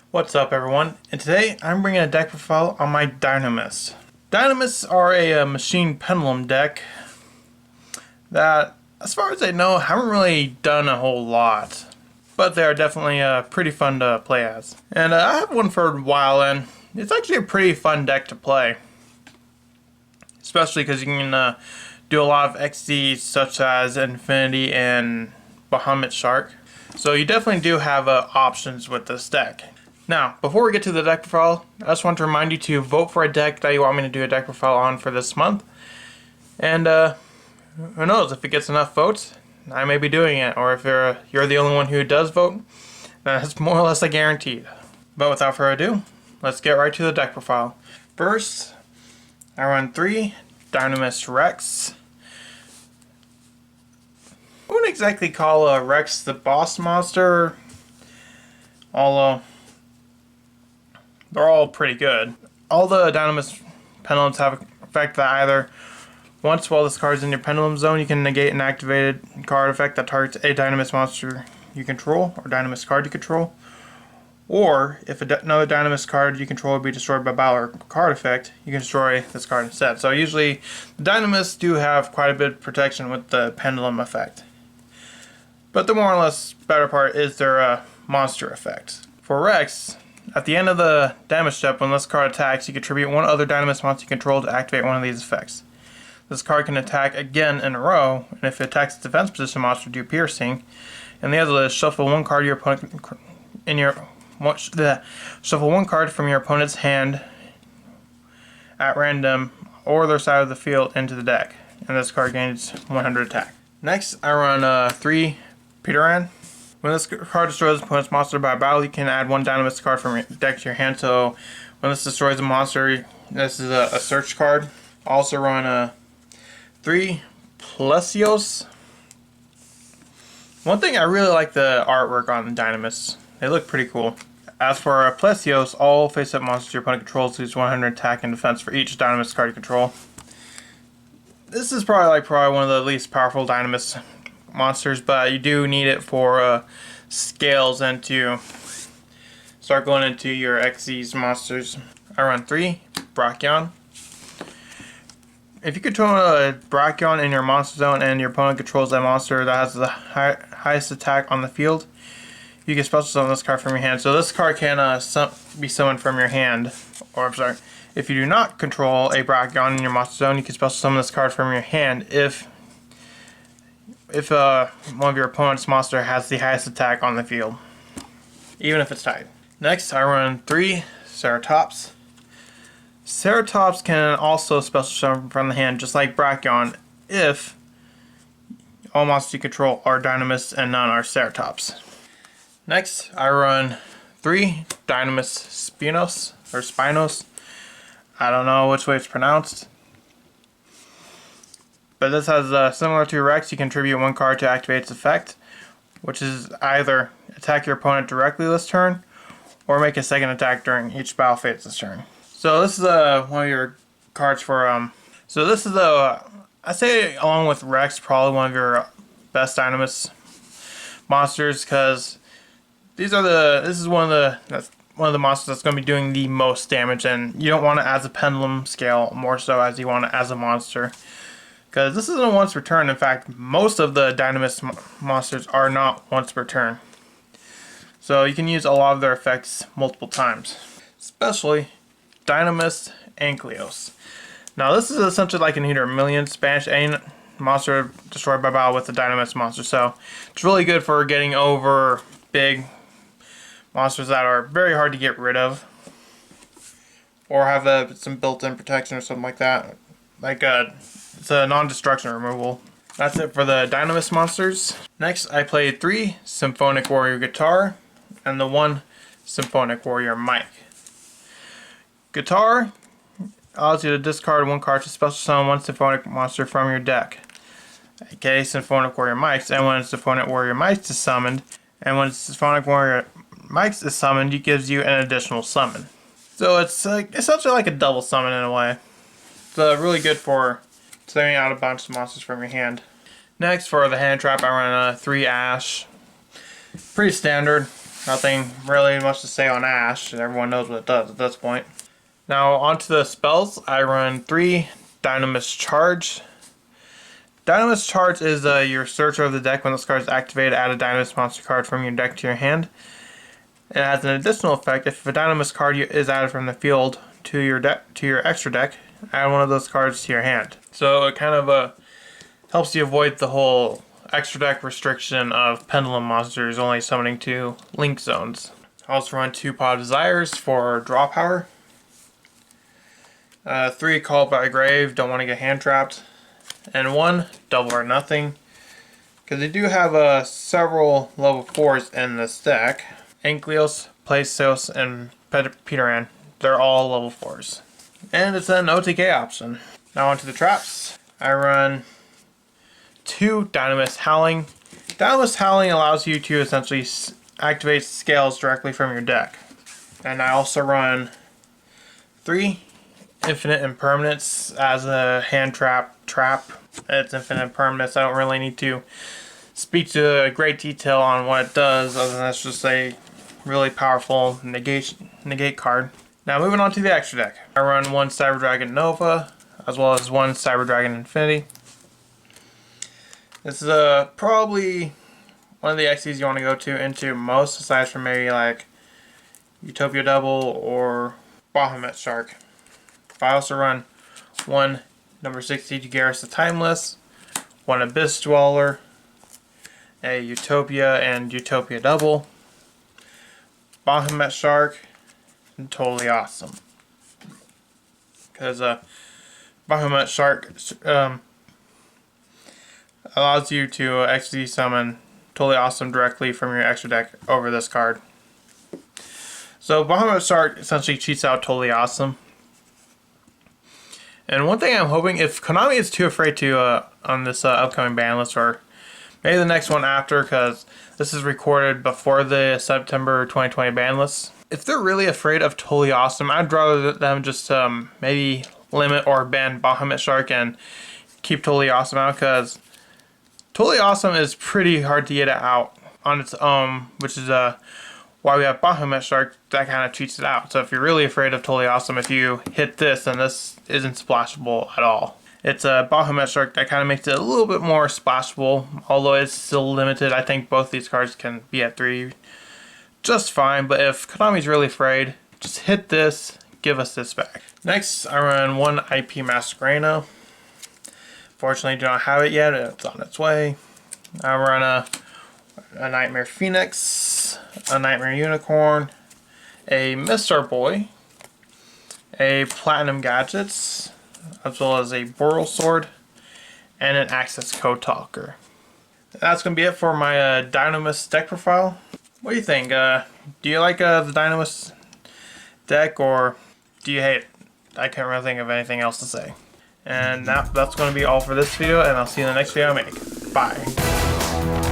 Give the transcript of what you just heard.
What's up, everyone? And today I'm bringing a deck profile on my Dinomist. Dinomists are a machine pendulum deck that, as far as I know, haven't really done a whole lot, but they are definitely pretty fun to play as. And I have one for a while, and it's actually a pretty fun deck to play, especially because you can do a lot of XDs such as Infinity and Bahamut Shark. So you definitely do have options with this deck. Now, before we get to the deck profile, I just want to remind you to vote for a deck that you want me to do a deck profile on for this month. And who knows, if it gets enough votes, I may be doing it. Or if you're the only one who does vote, then it's more or less a guaranteed. But without further ado, let's get right to the deck profile. First, I run 3 Dinomist Rex. I wouldn't exactly call Rex the boss monster, although they're all pretty good. All the Dinomist pendulums have an effect that either once while this card is in your pendulum zone, you can negate an activated card effect that targets a Dinomist monster you control or Dinomist card you control. Or if another Dinomist card you control would be destroyed by battle or card effect, you can destroy this card instead. So usually the Dinomists do have quite a bit of protection with the pendulum effect. But the more or less better part is their monster effect. For Rex, at the end of the damage step, when this card attacks, you contribute one other Dinomist monster you control to activate one of these effects. This card can attack again in a row, and if it attacks its defense position monster, do piercing. And the other is shuffle one card your opponent shuffle one card from your opponent's hand at random or their side of the field into the deck, and this card gains 100 attack. Next, I run 3 Peteran. When this card destroys the opponent's monster by battle, you can add one Dinomist card from your deck to your hand. So when this destroys a monster, this is a search card. I also run 3 YUGIOH. One thing I really like the artwork on the Dinomists. They look pretty cool. As for YUGIOH, all face-up monsters your opponent controls lose 100 attack and defense for each Dinomist card you control. This is probably one of the least powerful Dinomist monsters, but you do need it for scales and to start going into your XYZ monsters. I run 3 Brachyon. If you control a Brachyon in your monster zone and your opponent controls that monster that has the highest attack on the field, you can special summon this card from your hand. So this card can be summoned from your hand. Or I'm sorry, if you do not control a Brachyon in your monster zone, you can special summon this card from your hand if one of your opponent's monster has the highest attack on the field, even if it's tied. Next, I run 3 Ceratops. Ceratops can also special summon from the hand, just like Brachyon, if all monsters you control are Dinomists and none are Ceratops. Next, I run 3 Dinomist Spinos. I don't know which way it's pronounced. But this has similar to Rex, you contribute 1 card to activate its effect, which is either attack your opponent directly this turn, or make a second attack during each battle phase this turn. So this is one of your cards for so this is I say along with Rex, probably one of your best Dinomist monsters, because this is one of the monsters that's going to be doing the most damage, and you don't want it as a pendulum scale more so as you want it as a monster. Because this isn't a once per turn. In fact, most of the Dinomist monsters are not once per turn. So you can use a lot of their effects multiple times. Especially Dinomist Ankylos. Now this is essentially like an Eater Million Spanish A monster destroyed by battle with the Dinomist monster. So it's really good for getting over big monsters that are very hard to get rid of. Or have some built-in protection or something like that. Like it's a non-destruction removal. That's it for the Dinomist monsters. Next, I played 3 Symphonic Warrior Guitar and the 1 Symphonic Warrior Mic. Guitar allows you to discard 1 card to special summon 1 Symphonic monster from your deck. Okay, Symphonic Warrior Mics, and when Symphonic Warrior Mics is summoned, it gives you an additional summon. So it's essentially like a double summon in a way. It's really good for clearing out a bunch of monsters from your hand. Next, for the hand trap, I run 3 Ash. Pretty standard. Nothing really much to say on Ash. Everyone knows what it does at this point. Now onto the spells. I run 3 Dinomist Charge. Dinomist Charge is your search of the deck. When this card is activated, add a Dinomist monster card from your deck to your hand. It has an additional effect. If a Dinomist card is added from the field to your extra deck, add one of those cards to your hand. So it kind of helps you avoid the whole extra deck restriction of Pendulum monsters only summoning 2 Link Zones. I also run 2 Pot of Desires for draw power. 3 Called by Grave, don't want to get hand trapped. And 1 Double or Nothing. Because they do have several level 4s in this deck. Ankleos, Placeos, and Peteran. They're all level 4s. And it's an OTK option. Now onto the traps. I run 2 Dinomist Howling. Dinomist Howling allows you to essentially activate scales directly from your deck. And I also run 3 Infinite Impermanence as a hand trap. It's Infinite Impermanence. I don't really need to speak to great detail on what it does, other than that's just a really powerful negate card. Now moving on to the extra deck. I run 1 Cyber Dragon Nova, as well as 1 Cyber Dragon Infinity. This is probably one of the XCs you want to go into most, aside from maybe like Utopia Double or Bahamut Shark. I also run 1 number 60 Garrus the Timeless, 1 Abyss Dweller, a Utopia and Utopia Double, Bahamut Shark, and Totally Awesome. Because Bahamut Shark allows you to XD summon Totally Awesome directly from your extra deck over this card. So Bahamut Shark essentially cheats out Totally Awesome. And one thing I'm hoping, if Konami is too afraid to on this upcoming ban list, or maybe the next one after, because this is recorded before the September 2020 ban list. If they're really afraid of Totally Awesome, I'd rather them just maybe limit or ban Bahamut Shark and keep Totally Awesome out, because Totally Awesome is pretty hard to get out on its own, which is why we have Bahamut Shark that kind of cheats it out. So if you're really afraid of Totally Awesome, if you hit this, then this isn't splashable at all. It's a Bahamut Shark that kind of makes it a little bit more splashable, although it's still limited. I think both these cards can be at 3 just fine, but if Konami's really afraid, just hit this, give us this back. Next, I run 1 IP Masquerano. Fortunately, do not have it yet. It's on its way. I run a Nightmare Phoenix, a Nightmare Unicorn, a Mr. Boy, a Platinum Gadgets, as well as a Boral Sword, and an Access Code Talker. That's going to be it for my Dinomist deck profile. What do you think? Do you like the Dinomist deck, or do you hate it? I can't really think of anything else to say. And that's going to be all for this video, and I'll see you in the next video I make. Bye.